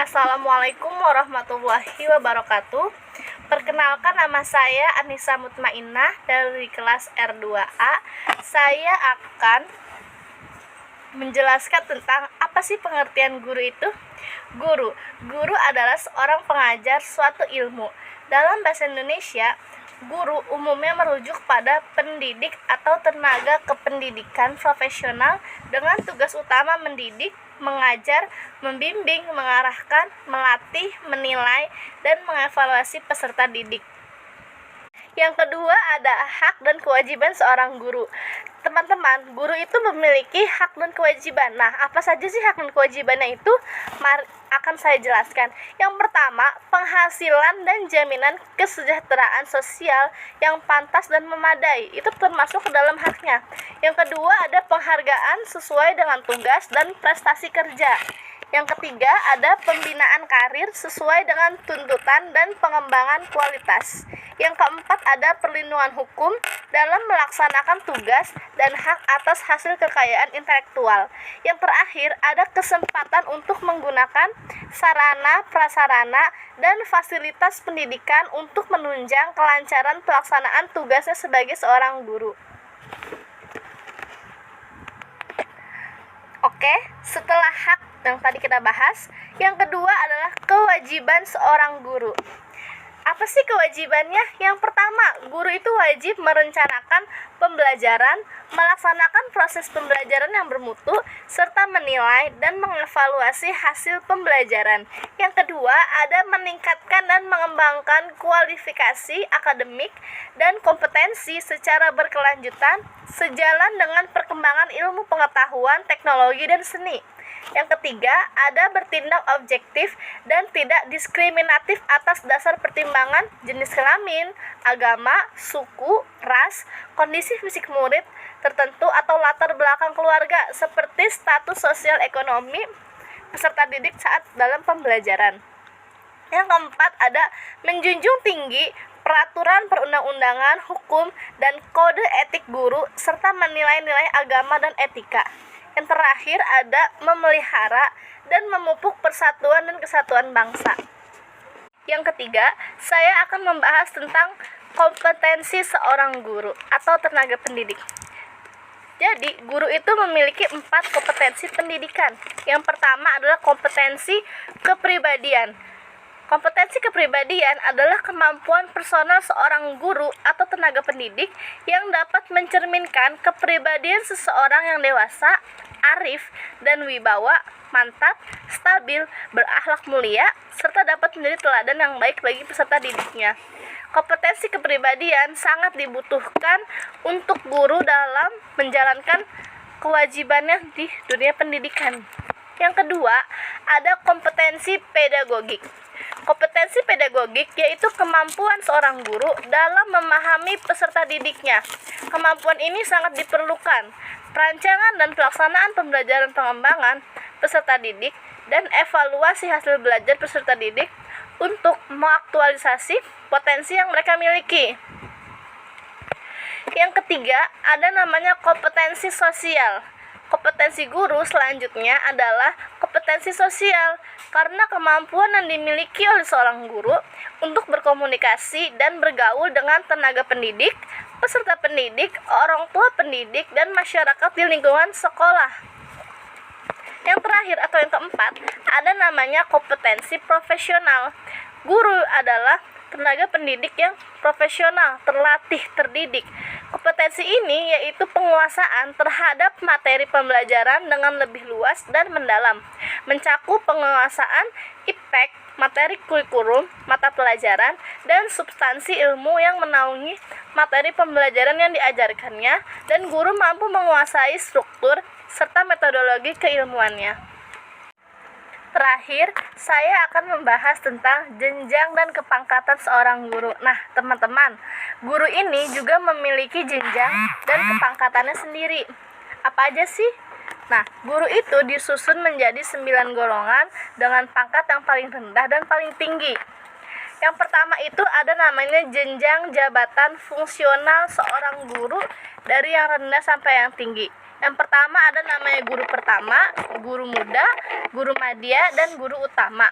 Assalamualaikum warahmatullahi wabarakatuh. Perkenalkan, nama saya Anissa Mutmainnah dari kelas R2A. Saya akan menjelaskan tentang apa sih pengertian guru itu. Guru adalah seorang pengajar suatu ilmu. Dalam bahasa Indonesia, guru umumnya merujuk pada pendidik atau tenaga kependidikan profesional dengan tugas utama mendidik, mengajar, membimbing, mengarahkan, melatih, menilai, dan mengevaluasi peserta didik. Yang kedua, ada hak dan kewajiban seorang guru. Teman-teman, guru itu memiliki hak dan kewajiban. Nah, apa saja sih hak dan kewajibannya itu? Akan saya jelaskan. Yang pertama, penghasilan dan jaminan kesejahteraan sosial yang pantas dan memadai. Itu termasuk ke dalam haknya. Yang kedua, ada penghargaan sesuai dengan tugas dan prestasi kerja. Yang ketiga, ada pembinaan karir sesuai dengan tuntutan dan pengembangan kualitas. Yang keempat, ada perlindungan hukum dalam melaksanakan tugas dan hak atas hasil kekayaan intelektual. Yang terakhir, ada kesempatan untuk menggunakan sarana, prasarana, dan fasilitas pendidikan untuk menunjang kelancaran pelaksanaan tugasnya sebagai seorang guru. Oke, setelah hak yang tadi kita bahas, yang kedua adalah kewajiban seorang guru. Apa sih kewajibannya? Yang pertama, guru itu wajib merencanakan pembelajaran, melaksanakan proses pembelajaran yang bermutu, serta menilai dan mengevaluasi hasil pembelajaran. Yang kedua, ada meningkatkan dan mengembangkan kualifikasi akademik dan kompetensi secara berkelanjutan sejalan dengan perkembangan ilmu pengetahuan, teknologi, dan seni. Yang ketiga, ada bertindak objektif dan tidak diskriminatif atas dasar pertimbangan jenis kelamin, agama, suku, ras, kondisi fisik murid tertentu atau latar belakang keluarga seperti status sosial ekonomi peserta didik saat dalam pembelajaran. Yang keempat, ada menjunjung tinggi peraturan perundang-undangan, hukum, dan kode etik guru serta menilai nilai agama dan etika. Yang terakhir, ada memelihara dan memupuk persatuan dan kesatuan bangsa. Yang ketiga, saya akan membahas tentang kompetensi seorang guru atau tenaga pendidik. Jadi, guru itu memiliki 4 kompetensi pendidikan. Yang pertama adalah kompetensi kepribadian. Kompetensi kepribadian adalah kemampuan personal seorang guru atau tenaga pendidik yang dapat mencerminkan kepribadian seseorang yang dewasa, arif, dan wibawa, mantap, stabil, berakhlak mulia, serta dapat menjadi teladan yang baik bagi peserta didiknya. Kompetensi kepribadian sangat dibutuhkan untuk guru dalam menjalankan kewajibannya di dunia pendidikan. Yang kedua, ada kompetensi pedagogik. Kompetensi pedagogik yaitu kemampuan seorang guru dalam memahami peserta didiknya. Kemampuan ini sangat diperlukan. Perancangan dan pelaksanaan pembelajaran pengembangan peserta didik dan evaluasi hasil belajar peserta didik untuk mengaktualisasi potensi yang mereka miliki. Yang ketiga, ada namanya kompetensi sosial. Kompetensi guru selanjutnya adalah kompetensi sosial, karena kemampuan yang dimiliki oleh seorang guru untuk berkomunikasi dan bergaul dengan tenaga pendidik, peserta pendidik, orang tua pendidik, dan masyarakat di lingkungan sekolah. Yang terakhir atau yang keempat, ada namanya kompetensi profesional. Guru adalah tenaga pendidik yang profesional, terlatih, terdidik. Kompetensi ini yaitu penguasaan terhadap materi pembelajaran dengan lebih luas dan mendalam, mencakup penguasaan IPTEK, materi kurikulum, mata pelajaran, dan substansi ilmu yang menaungi materi pembelajaran yang diajarkannya, dan guru mampu menguasai struktur serta metodologi keilmuannya. Terakhir, saya akan membahas tentang jenjang dan kepangkatan seorang guru. Nah, teman-teman, guru ini juga memiliki jenjang dan kepangkatannya sendiri. Apa aja sih? Nah, guru itu disusun menjadi 9 golongan dengan pangkat yang paling rendah dan paling tinggi. Yang pertama itu ada namanya jenjang jabatan fungsional seorang guru dari yang rendah sampai yang tinggi. Yang pertama ada namanya guru pertama, guru muda, guru madya, dan guru utama.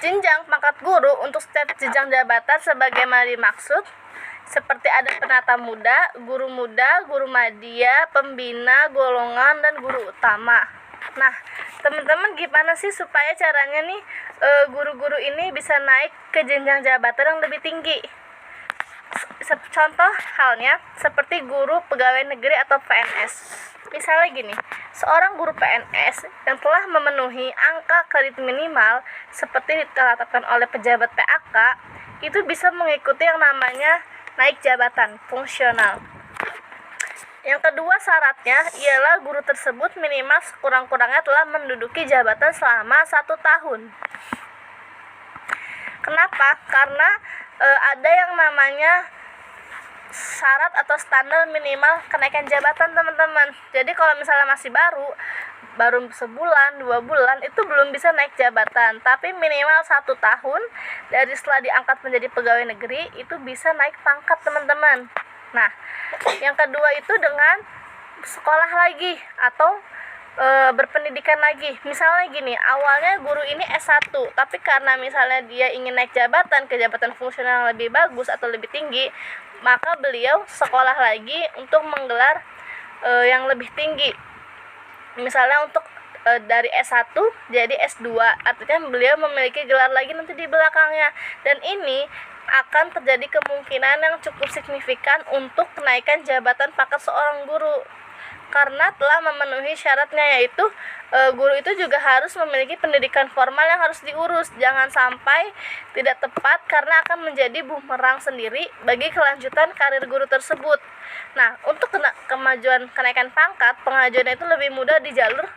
Jenjang pangkat guru untuk setiap jenjang jabatan sebagaimana dimaksud, seperti ada penata muda, guru madya, pembina, golongan, dan guru utama. Nah, teman-teman gimana sih supaya caranya nih guru-guru ini bisa naik ke jenjang jabatan yang lebih tinggi? Contoh halnya seperti guru pegawai negeri atau PNS. Misalnya gini, seorang guru PNS yang telah memenuhi angka kredit minimal seperti ditetapkan oleh pejabat PAK, itu bisa mengikuti yang namanya naik jabatan fungsional. Yang kedua syaratnya ialah guru tersebut minimal sekurang-kurangnya telah menduduki jabatan selama 1 tahun. Kenapa? Karena ada yang namanya syarat atau standar minimal kenaikan jabatan, teman-teman. Jadi kalau misalnya masih baru sebulan, 2 bulan, itu belum bisa naik jabatan. Tapi minimal 1 tahun dari setelah diangkat menjadi pegawai negeri, itu bisa naik pangkat, teman-teman. Nah, yang kedua itu dengan sekolah lagi atau berpendidikan lagi. Misalnya gini, awalnya guru ini S1, tapi karena misalnya dia ingin naik jabatan ke jabatan fungsional yang lebih bagus atau lebih tinggi, maka beliau sekolah lagi untuk menggelar yang lebih tinggi. Misalnya untuk dari S1 jadi S2, artinya beliau memiliki gelar lagi nanti di belakangnya. Dan ini akan terjadi kemungkinan yang cukup signifikan untuk kenaikan jabatan pangkat seorang guru, karena telah memenuhi syaratnya, yaitu guru itu juga harus memiliki pendidikan formal yang harus diurus. Jangan sampai tidak tepat karena akan menjadi bumerang sendiri bagi kelanjutan karir guru tersebut. Nah, untuk kemajuan kenaikan pangkat, pengajuan itu lebih mudah di jalur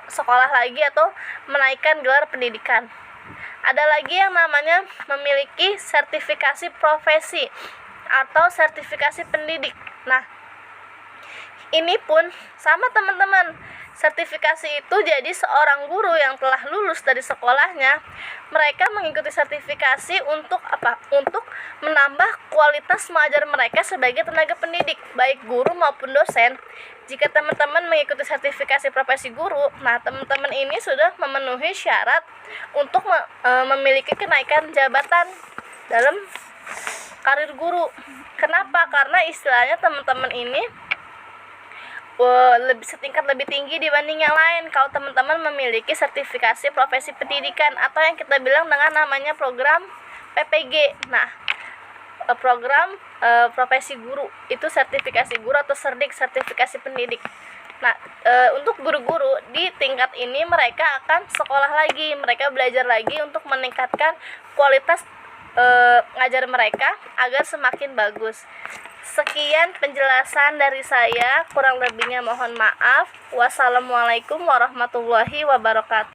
sekolah lagi atau menaikkan gelar pendidikan. Ada lagi yang namanya memiliki sertifikasi profesi atau sertifikasi pendidik. Nah, ini pun sama, teman-teman. Sertifikasi itu jadi seorang guru yang telah lulus dari sekolahnya, mereka mengikuti sertifikasi untuk apa? Untuk menambah kualitas mengajar mereka sebagai tenaga pendidik, baik guru maupun dosen. Jika teman-teman mengikuti sertifikasi profesi guru, nah teman-teman ini sudah memenuhi syarat untuk memiliki kenaikan jabatan dalam karir guru. Kenapa? Karena istilahnya teman-teman ini setingkat lebih tinggi dibanding yang lain kalau teman-teman memiliki sertifikasi profesi pendidikan atau yang kita bilang dengan namanya program PPG. Nah, program profesi guru itu sertifikasi guru atau SERDIK, sertifikasi pendidik. Nah, untuk guru-guru di tingkat ini mereka akan sekolah lagi, mereka belajar lagi untuk meningkatkan kualitas ngajar mereka agar semakin bagus. Sekian penjelasan dari saya, kurang lebihnya mohon maaf. Wassalamualaikum warahmatullahi wabarakatuh.